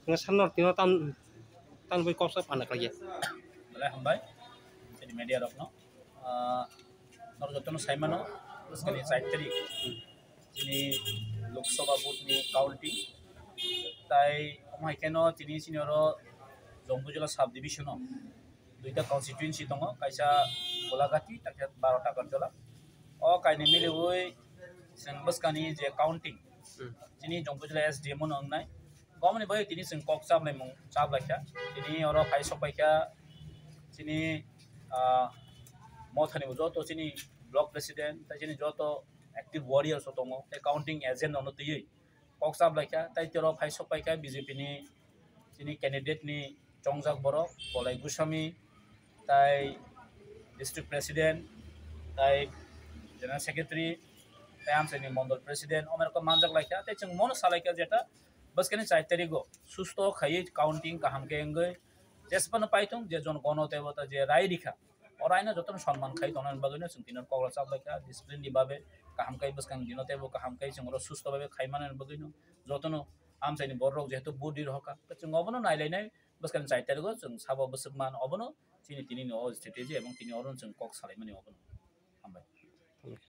nggak sanor tino tan boy kok sap anak lagi Boleh hambai jadi media rok no nor jotono saimano terus kali saitri ini Lok Sabha vote ni counting তাই আমায় কেন তিনি senior Jammu জেলা sub division দুইটা constituency দङ কাইसा গোলাঘाटी তাকে 12 টাকার জলা অ কাইনে মিলে ওই जों बसकानि जे काउंटिंग जिनि जम्मु जिल्ला एसडीएम नंनाय गमनि बै तिनि जों कक चाबनाय मुं चाबलायखा तिनि अर फाइ सबायखा जिनि मथानि जतो जिनि ब्लॉक प्रेसिडेंट ता जिनि जतो एक्टिव वॉरियर्स दङ ते काउंटिंग एजेंट अनु तयै कक चाबलायखा ताइ तेरो फाइ सबायखा बीजेपी नि जिनि कैंडिडेट नि चंगजाक बर बलाय गुसामी ताइ डिस्ट्रिक्ट प्रेसिडेंट ताइ general secretary Tayam seni mandal presiden omer ko manjak laikya te chung mon salaikya jeta bas kene chai tarigo susto khai counting kaham ke engai jespan paitung je jon gono tebota je rai rikha orai na joton সম্মান khai tonan bagino chung tinor kogla chap laikya discipline ni babe kaham kai bas kan dinote bo kaham kai chung ro susto babe khai manan bagino jotono am seni borrok jehetu budi rohka chung obono nailainai bas kan chai tarigo chung sabo busuk man obono chini tini no strategy ebong tini oron chung kok salai mani obono hambai